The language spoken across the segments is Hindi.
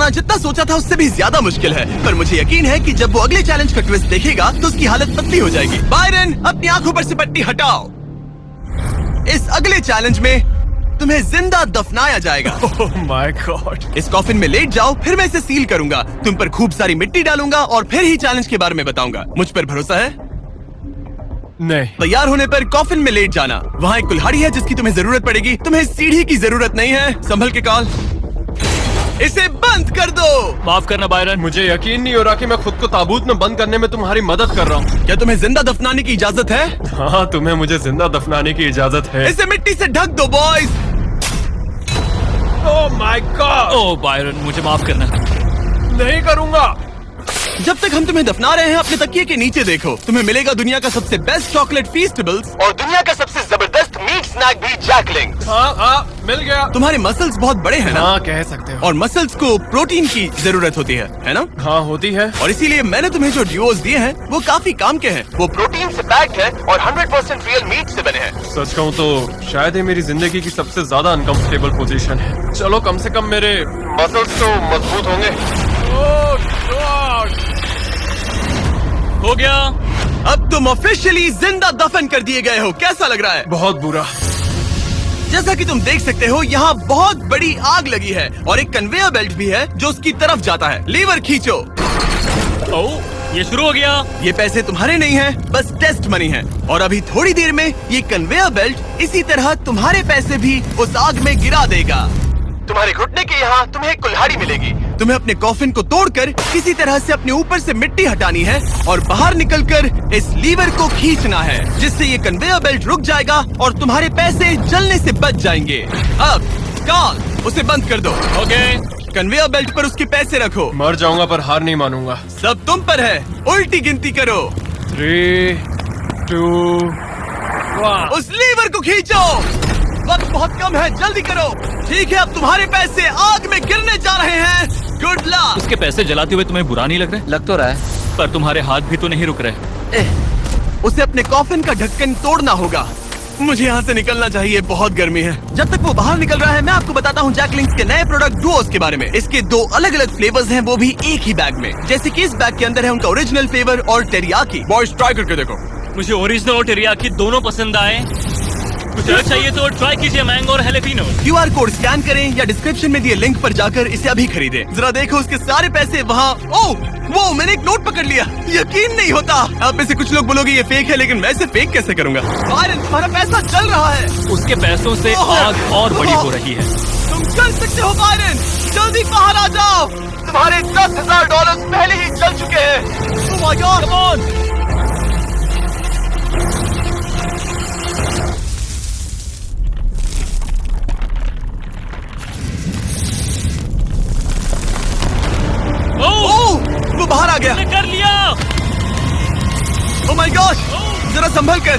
बनाना जितना सोचा था उससे भी ज्यादा मुश्किल है, पर मुझे यकीन है कि जब वो अगले चैलेंज का ट्विस्ट देखेगा तो उसकी हालत पतली हो जाएगी। बायरन, अपनी आंखों पर से पट्टी हटाओ। इस अगले चैलेंज में तुम्हें जिंदा दफनाया जाएगा। Oh my God. इस कॉफिन में लेट जाओ, फिर मैं इसे सील करूंगा, तुम पर खूब सारी मिट्टी डालूंगा और फिर ही चैलेंज के बारे में बताऊंगा। मुझ पर भरोसा है? नहीं। तैयार होने पर कॉफिन में लेट जाना। वहाँ एक कुल्हाड़ी है जिसकी तुम्हें जरूरत पड़ेगी। तुम्हें सीढ़ी की जरूरत नहीं है। संभल के कॉल, इसे बंद कर दो। माफ करना बायरन, मुझे यकीन नहीं हो रहा कि मैं खुद को ताबूत में बंद करने में तुम्हारी मदद कर रहा हूँ। क्या तुम्हें जिंदा दफनाने की इजाजत है? हाँ, तुम्हें मुझे जिंदा दफनाने की इजाजत है। इसे मिट्टी से ढक दो boys. Oh my God. Oh Byron, मुझे माफ करना। नहीं करूँगा। जब तक हम तुम्हें दफना रहे हैं अपने तकिए के नीचे देखो, तुम्हें मिलेगा दुनिया का सबसे बेस्ट चॉकलेट फीस्टेबल्स और दुनिया का सबसे जबरदस्त मीट स्नैक भी, जैकलिंग। हाँ, मिल गया। तुम्हारे मसल्स बहुत बड़े हैं ना? हाँ, कह सकते हो। और मसल्स को प्रोटीन की जरूरत होती है ना? हाँ, होती है। और इसीलिए मैंने तुम्हें जो ड्यूओस दिए हैं वो काफी काम के हैं। वो प्रोटीन से पैक्ड है और 100% रियल मीट से बने हैं। सच कहूँ तो शायद ये मेरी जिंदगी की सबसे ज्यादा अनकंफर्टेबल पोजीशन है। चलो, कम से कम मेरे मसल्स तो मजबूत होंगे। हो गया। अब तुम ऑफिशियली जिंदा दफन कर दिए गए हो। कैसा लग रहा है? बहुत बुरा। जैसा कि तुम देख सकते हो यहाँ बहुत बड़ी आग लगी है और एक कन्वेयर बेल्ट भी है जो उसकी तरफ जाता है। लीवर खींचो। ओह, ये शुरू हो गया। ये पैसे तुम्हारे नहीं हैं, बस टेस्ट मनी है। और अभी थोड़ी देर में ये कन्वेयर बेल्ट इसी तरह तुम्हारे पैसे भी उस आग में गिरा देगा। तुम्हारे घुटने के यहाँ तुम्हें एक कुल्हाड़ी मिलेगी। तुम्हें अपने कॉफिन को तोड़कर किसी तरह से अपने ऊपर से मिट्टी हटानी है और बाहर निकलकर इस लीवर को खींचना है, जिससे ये कन्वेयर बेल्ट रुक जाएगा और तुम्हारे पैसे जलने से बच जाएंगे। अब कॉल, उसे बंद कर दो। ओके। कन्वेयर बेल्ट पर उसके पैसे रखो। मर जाऊंगा पर हार नहीं मानूंगा। सब तुम पर है। उल्टी गिनती करो। 3, 2, 1। उस लीवर को खींचो। वक्त बहुत कम है, जल्दी करो। ठीक है, अब तुम्हारे पैसे आग में गिरने जा रहे हैं। Good luck. उसके पैसे जलाते हुए तुम्हें बुरा नहीं लग रहा है? लग तो रहा है, पर तुम्हारे हाथ भी तो नहीं रुक रहे। उसे अपने कॉफिन का ढक्कन तोड़ना होगा। मुझे यहाँ से निकलना चाहिए, बहुत गर्मी है। जब तक वो बाहर निकल रहा है मैं आपको बताता हूँ जैकलिंग्स के नए प्रोडक्ट डुओस के बारे में। इसके 2 अलग अलग फ्लेवर्स हैं, वो भी एक ही बैग में। जैसे कि इस बैग के अंदर है उनका ओरिजिनल फ्लेवर और टेरियाकी। बॉयज ट्राई करके देखो। मुझे ओरिजिनल और टेरियाकी दोनों पसंद आए। कुछ अलग चाहिए तो ट्राई कीजिए मैंगो और हैलेपिनो। QR कोड स्कैन करें या डिस्क्रिप्शन में दिए लिंक पर जाकर इसे अभी खरीदें। जरा देखो उसके सारे पैसे वहाँ। ओह वो, मैंने एक नोट पकड़ लिया। यकीन नहीं होता। आप में से कुछ लोग बोलोगे ये फेक है, लेकिन मैं इसे फेक कैसे करूँगा? बायरन, तुम्हारा पैसा चल रहा है। उसके पैसों से आग और बड़ी हो रही है। तुम कर सकते हो बायरन, जल्दी बाहर आ जाओ। तुम्हारे $10,000 पहले ही चल चुके हैं। Oh my God, come on! वो बाहर आ गया। कर लिया। Oh my gosh! जरा संभल कर।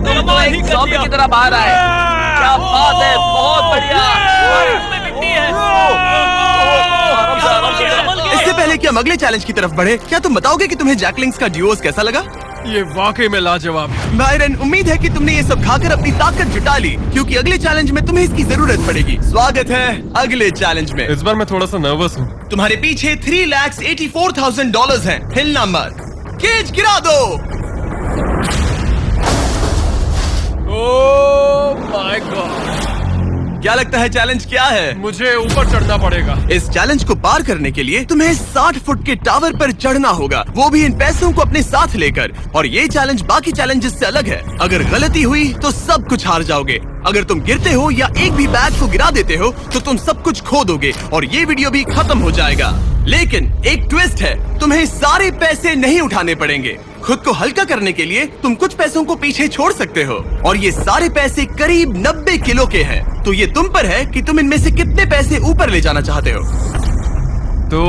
दोनों एक ज़ॉम्बी की तरह बाहर आए। क्या बात है, बहुत बढ़िया। मिट्टी है। इससे पहले कि हम अगले चैलेंज की तरफ बढ़े, क्या तुम बताओगे कि तुम्हें जैकलिंग्स का ड्यूओस कैसा लगा? ये वाकई में लाजवाब है। बायरन, उम्मीद है कि तुमने ये सब खाकर अपनी ताकत जुटा ली, क्योंकि अगले चैलेंज में तुम्हें इसकी जरूरत पड़ेगी। स्वागत है अगले चैलेंज में। इस बार मैं थोड़ा सा नर्वस हूँ। तुम्हारे पीछे $3,84,000 हैं। हिलना मत। केज गिरा दो। Oh my God. क्या लगता है चैलेंज क्या है? मुझे ऊपर चढ़ना पड़ेगा। इस चैलेंज को पार करने के लिए तुम्हें 60 फुट के टावर पर चढ़ना होगा, वो भी इन पैसों को अपने साथ लेकर। और ये चैलेंज बाकी चैलेंजेस से अलग है। अगर गलती हुई तो सब कुछ हार जाओगे। अगर तुम गिरते हो या एक भी बैग को गिरा देते हो तो तुम सब कुछ खो दोगे और ये वीडियो भी खत्म हो जाएगा। लेकिन एक ट्विस्ट है, तुम्हें सारे पैसे नहीं उठाने पड़ेंगे। खुद को हल्का करने के लिए तुम कुछ पैसों को पीछे छोड़ सकते हो और ये सारे पैसे करीब 90 किलो के हैं। तो ये तुम पर है कि तुम इनमें से कितने पैसे ऊपर ले जाना चाहते हो। तो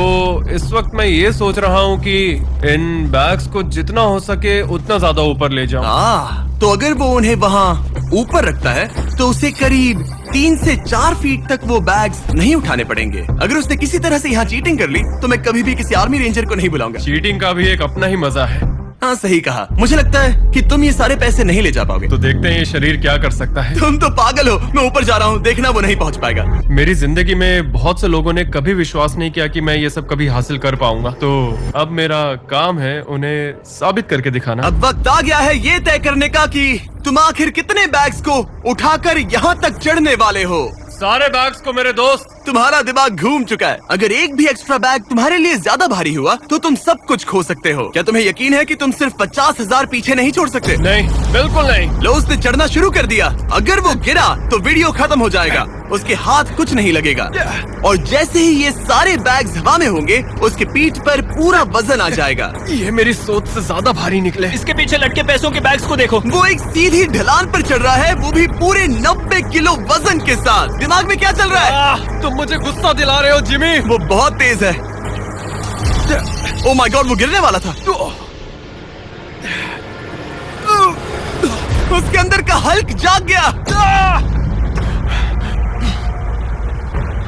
इस वक्त मैं ये सोच रहा हूँ कि इन बैग्स को जितना हो सके उतना ज्यादा ऊपर ले जाऊँ। तो अगर वो उन्हें वहाँ ऊपर रखता है तो उसे करीब 3 से 4 फीट तक वो बैग्स नहीं उठाने पड़ेंगे। अगर उसने किसी तरह से यहाँ चीटिंग कर ली तो मैं कभी भी किसी आर्मी रेंजर को नहीं बुलाऊंगा। चीटिंग का भी एक अपना ही मजा है। हाँ सही कहा। मुझे लगता है कि तुम ये सारे पैसे नहीं ले जा पाओगे। तो देखते हैं ये शरीर क्या कर सकता है। तुम तो पागल हो। मैं ऊपर जा रहा हूँ, देखना वो नहीं पहुँच पाएगा। मेरी जिंदगी में बहुत से लोगों ने कभी विश्वास नहीं किया कि मैं ये सब कभी हासिल कर पाऊंगा, तो अब मेरा काम है उन्हें साबित करके दिखाना। अब वक्त आ गया है ये तय करने का कि तुम आखिर कितने बैग्स को उठाकर यहाँ तक चढ़ने वाले हो। सारे बैग्स को मेरे दोस्त। तुम्हारा दिमाग घूम चुका है। अगर एक भी एक्स्ट्रा बैग तुम्हारे लिए ज्यादा भारी हुआ तो तुम सब कुछ खो सकते हो। क्या तुम्हें यकीन है कि तुम सिर्फ 50,000 पीछे नहीं छोड़ सकते? नहीं, बिल्कुल नहीं। लो, उसने चढ़ना शुरू कर दिया। अगर वो गिरा तो वीडियो खत्म हो जाएगा। उसके हाथ कुछ नहीं लगेगा और जैसे ही ये सारे बैग्स हवा में होंगे उसके पीठ पर पूरा वजन आ जाएगा। ये मेरी सोच से ज्यादा भारी निकले। इसके पीछे लटके पैसों के बैग्स को देखो। वो एक सीधी ढलान पर चढ़ रहा है, वो भी पूरे 90 किलो वजन के साथ। दिमाग में क्या चल रहा है? तुम मुझे गुस्सा दिला रहे हो जिमी। वो बहुत तेज है। ओ माय गॉड, वो गिरने वाला था। उसके अंदर का हल्क जाग गया।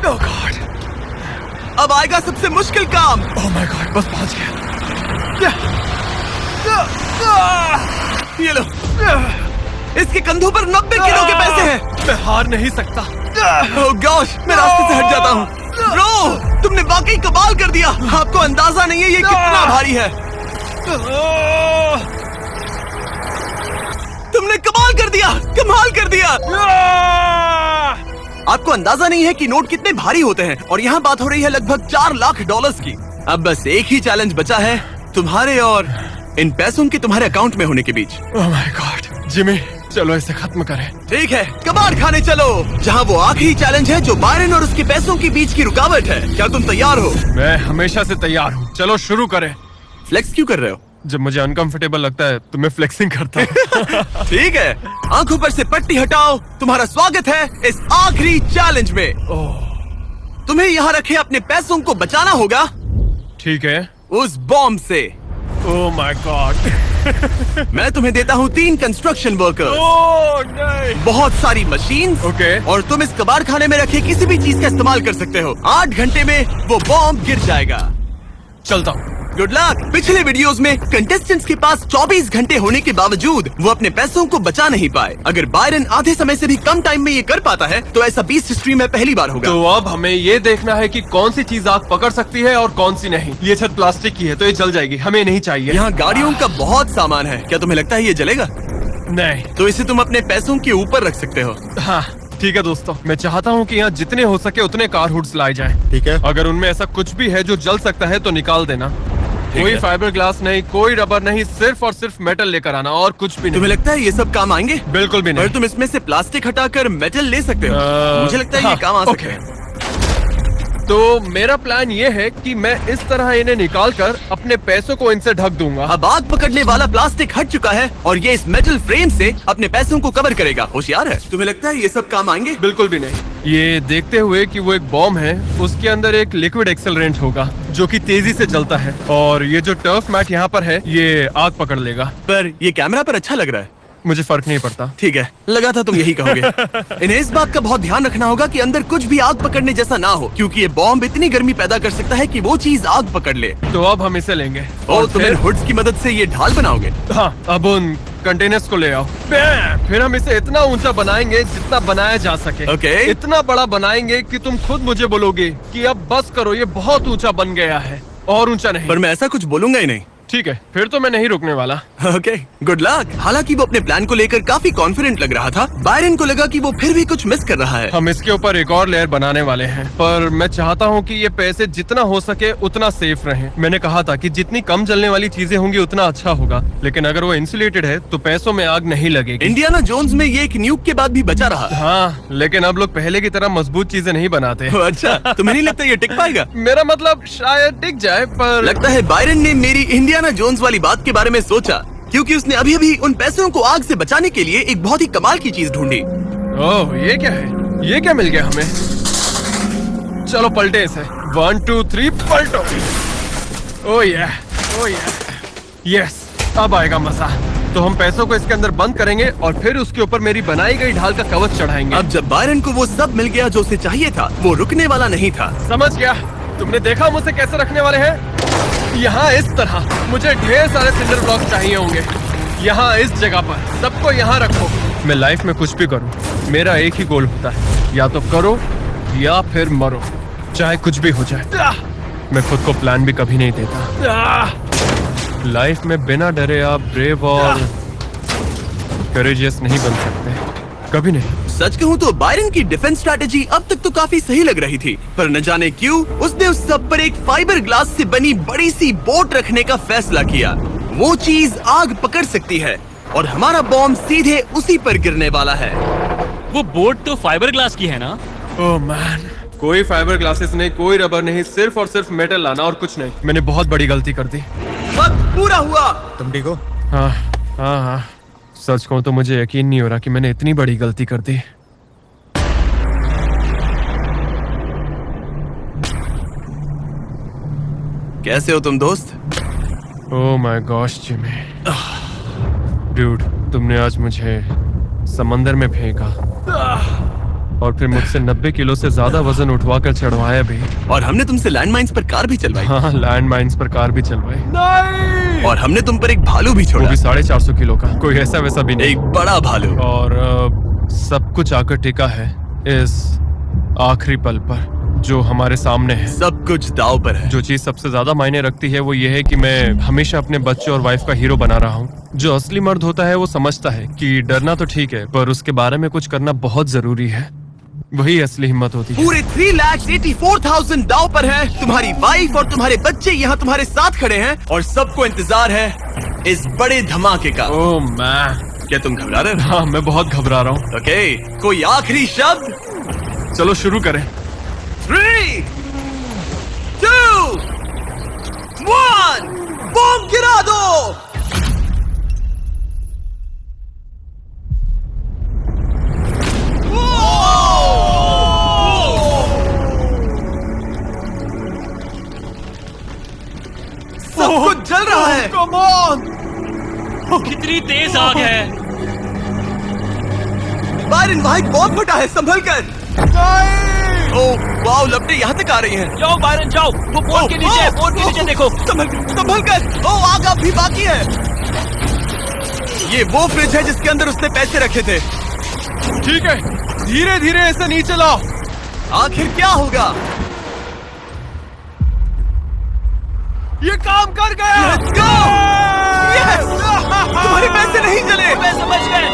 Oh God! अब आएगा सबसे मुश्किल काम। ओह माय गॉड, बस पहुंच गया। ये लो, इसके कंधों पर 90 किलो के पैसे हैं। मैं हार नहीं सकता। ओह गॉश, मैं रास्ते से हट जाता हूँ। ब्रो, तुमने वाकई कमाल कर दिया। आपको अंदाजा नहीं है ये कितना भारी है। तुमने कमाल कर दिया, कमाल कर दिया। आपको अंदाजा नहीं है कि नोट कितने भारी होते हैं और यहाँ बात हो रही है लगभग 4 लाख डॉलर्स की। अब बस एक ही चैलेंज बचा है, तुम्हारे और इन पैसों के तुम्हारे अकाउंट में होने के बीच। ओह माय गॉड, जिमी, चलो इसे खत्म करें। ठीक है, कबाड़ खाने चलो, जहाँ वो आखिरी चैलेंज है जो बायरन और उसके पैसों के बीच की रुकावट है। क्या तुम तैयार हो? मैं हमेशा से तैयार हूँ। चलो शुरू करें। फ्लेक्स क्यों कर रहे हो? जब मुझे अनकंफर्टेबल लगता है तो मैं फ्लेक्सिंग करता हूँ। ठीक है, आंखों पर से पट्टी हटाओ। तुम्हारा स्वागत है इस आखिरी चैलेंज में। तुम्हें यहाँ रखे अपने पैसों को बचाना होगा ठीक है। उस बॉम्ब से। Oh my God. मैं तुम्हें देता हूँ 3 कंस्ट्रक्शन वर्कर्स, ओह नहीं। बहुत सारी मशीन ओके। और तुम इस कबाड़ खाने में रखे किसी भी चीज का इस्तेमाल कर सकते हो। 8 घंटे में वो बॉम्ब गिर जाएगा। चलता हूँ। Good luck. पिछले वीडियोस में कंटेस्टेंट्स के पास 24 घंटे होने के बावजूद वो अपने पैसों को बचा नहीं पाए। अगर बायरन आधे समय से भी कम टाइम में ये कर पाता है तो ऐसा बीस्ट हिस्ट्री में पहली बार होगा। तो अब हमें ये देखना है कि कौन सी चीज आग पकड़ सकती है और कौन सी नहीं। ये छत प्लास्टिक की है तो ये जल जाएगी, हमें नहीं चाहिए। यहाँ गाड़ियों का बहुत सामान है। क्या तुम्हें लगता है ये जलेगा? नहीं। तो इसे तुम अपने पैसों के ऊपर रख सकते हो। हाँ ठीक है दोस्तों, मैं चाहता हूँ कि यहाँ जितने हो सके उतने कार हुड्स लाए जाएं। ठीक है। अगर उनमें ऐसा कुछ भी है जो जल सकता है तो निकाल देना। कोई है। फाइबर ग्लास नहीं, कोई रबर नहीं, सिर्फ और सिर्फ मेटल लेकर आना और कुछ भी नहीं। तुम्हें लगता है ये सब काम आएंगे? बिल्कुल भी नहीं। पर तुम इसमें से प्लास्टिक हटाकर मेटल ले सकते हो। मुझे लगता है ये काम आ सकता है। तो मेरा प्लान ये है कि मैं इस तरह इन्हें निकालकर अपने पैसों को इनसे ढक दूंगा। अब आग पकड़ने वाला प्लास्टिक हट चुका है और ये इस मेटल फ्रेम से अपने पैसों को कवर करेगा। होशियार है। तुम्हें लगता है ये सब काम आएंगे? बिल्कुल भी नहीं। ये देखते हुए कि वो एक बॉम्ब है, उसके अंदर एक लिक्विड एक्सेलरेंट होगा जो कि तेजी से जलता है और ये जो टर्फ मैट यहाँ पर है ये आग पकड़ लेगा। पर ये कैमरा पर अच्छा लग रहा है। मुझे फर्क नहीं पड़ता। ठीक है, लगा था तुम यही कहोगे। इन्हें इस बात का बहुत ध्यान रखना होगा कि अंदर कुछ भी आग पकड़ने जैसा ना हो, क्योंकि ये बॉम्ब इतनी गर्मी पैदा कर सकता है कि वो चीज आग पकड़ ले। तो अब हम इसे लेंगे और तुम इन हुड्स की मदद से ये ढाल बनाओगे। हाँ, अब उन कंटेनर्स को ले आओ। फिर हम इसे इतना ऊंचा बनाएंगे जितना बनाया जा सके। ओके। इतना बड़ा बनाएंगे कि तुम खुद मुझे बोलोगे कि अब बस करो, ये बहुत ऊंचा बन गया है। और ऊंचा नहीं। पर मैं ऐसा कुछ बोलूंगा ही नहीं। ठीक है, फिर तो मैं नहीं रुकने वाला। Okay, good luck. हालांकि वो अपने प्लान को लेकर काफी कॉन्फिडेंट लग रहा था, बायरन को लगा कि वो फिर भी कुछ मिस कर रहा है। हम इसके ऊपर एक और लेयर बनाने वाले हैं, पर मैं चाहता हूँ कि ये पैसे जितना हो सके उतना सेफ रहें। मैंने कहा था कि जितनी कम जलने वाली चीजें होंगी उतना अच्छा होगा, लेकिन अगर वो इंसुलेटेड है तो पैसों में आग नहीं लगेगी। इंडियाना जोन्स में ये एक न्यूक के बाद भी बचा रहा। हाँ, लेकिन अब लोग पहले की तरह मजबूत चीजें नहीं बनाते। अच्छा, तुम्हें नहीं लगता ये टिक पाएगा? मेरा मतलब शायद टिक जाए, पर लगता है बायरन ने मेरी इंडियाना जोन्स वाली बात के बारे में सोचा, क्योंकि उसने अभी अभी उन पैसों को आग से बचाने के लिए एक बहुत ही कमाल की चीज ढूंढी। ओह, ये क्या है? ये क्या मिल गया हमें? चलो पलटे इसे। 1 2 3 पलटो। ओह yeah, ओह यस, अब आएगा मजा। तो हम पैसों को इसके अंदर बंद करेंगे और फिर उसके ऊपर मेरी बनाई गई ढाल का कवच चढ़ाएंगे। अब जब बायरन को वो सब मिल गया जो उसे चाहिए था, वो रुकने वाला नहीं था। समझ गया। तुमने देखा मुझसे कैसे रखने वाले हैं? यहाँ इस तरह मुझे ढेर सारे सिंडर ब्लॉक चाहिए होंगे। यहाँ इस जगह पर सबको यहाँ रखो। मैं लाइफ में कुछ भी करूँ, मेरा एक ही गोल होता है, या तो करो या फिर मरो, चाहे कुछ भी हो जाए। मैं खुद को प्लान भी कभी नहीं देता। लाइफ में बिना डरे आप ब्रेव और करेजियस नहीं बन सकते, कभी नहीं। सच कहूँ तो बायरन की डिफेंस स्ट्रैटेजी अब तक तो काफी सही लग रही थी, पर न जाने क्यों उसने उस सब पर एक फाइबर ग्लास से बनी बड़ी सी बोट रखने का फैसला किया। वो चीज आग पकड़ सकती है और हमारा बॉम्ब सीधे उसी पर गिरने वाला है। वो बोट तो फाइबर ग्लास की है ना? ओह मैन, कोई फाइबर ग्लासेस नहीं, कोई रबर नहीं, सिर्फ और सिर्फ मेटल लाना और कुछ नहीं। मैंने बहुत बड़ी गलती कर दी। वक्त पूरा हुआ। तुम ठीक हो? हाँ हाँ हाँ, सच कहूँ तो मुझे यकीन नहीं हो रहा कि मैंने इतनी बड़ी गलती कर दी। कैसे हो तुम दोस्त? Oh my gosh Jimmy, dude, तुमने आज मुझे समंदर में फेंका और फिर मुझसे 90 किलो से ज्यादा वजन उठवाकर चढ़वाया भी। और हमने तुमसे लैंडमाइंस पर कार भी चलवाई। हाँ, लैंड माइन्स पर कार भी चलवाई। और हमने तुम पर एक भालू भी वो छोड़ा, भी 450 किलो का, कोई ऐसा वैसा भी नहीं। एक बड़ा भालू। और सब कुछ आकर टिका है इस आखिरी पल पर जो हमारे सामने है। सब कुछ दाव पर है। जो चीज सबसे ज्यादा मायने रखती है वो ये है कि मैं हमेशा अपने बच्चे और वाइफ का हीरो बना रहा हूँ। जो असली मर्द होता है वो समझता है कि डरना तो ठीक है, पर उसके बारे में कुछ करना बहुत जरूरी है। वही असली हिम्मत होती है। पूरे 3,84,000 दाव पर है। तुम्हारी वाइफ और तुम्हारे बच्चे यहाँ तुम्हारे साथ खड़े हैं और सबको इंतजार है इस बड़े धमाके का। ओह मैन, क्या तुम घबरा रहे हो? हाँ मैं बहुत घबरा रहा हूँ। ओके, कोई आखिरी शब्द? चलो शुरू करें। 3, 2, 1, बॉम्ब गिरा दो। सब कुछ जल रहा है। Come on! कितनी तेज आग है। बायरन, वहाँ एक बॉम्ब फटा है, संभल कर। ओह वाओ, लपटें यहाँ तक आ रही हैं। जाओ बायरन जाओ, वो बोट के नीचे है, बोट के नीचे देखो। संभल कर। ओह, आग अब भी बाकी है। ये वो फ्रिज है जिसके अंदर उसने पैसे रखे थे। ठीक है, धीरे धीरे इसे नीचे लाओ। आखिर क्या होगा? ये काम कर गया। Let's go! Yes! तुम्हारे पैसे नहीं जले। मैं समझ गए।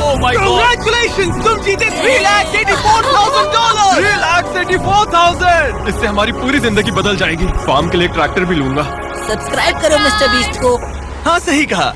Oh my God! Congratulations! तुम जीते $3,84,000। $3,84,000। इससे हमारी पूरी जिंदगी बदल जाएगी। फार्म के लिए ट्रैक्टर भी लूंगा। सब्सक्राइब करो मिस्टर बीस्ट को। हाँ, सही कहा।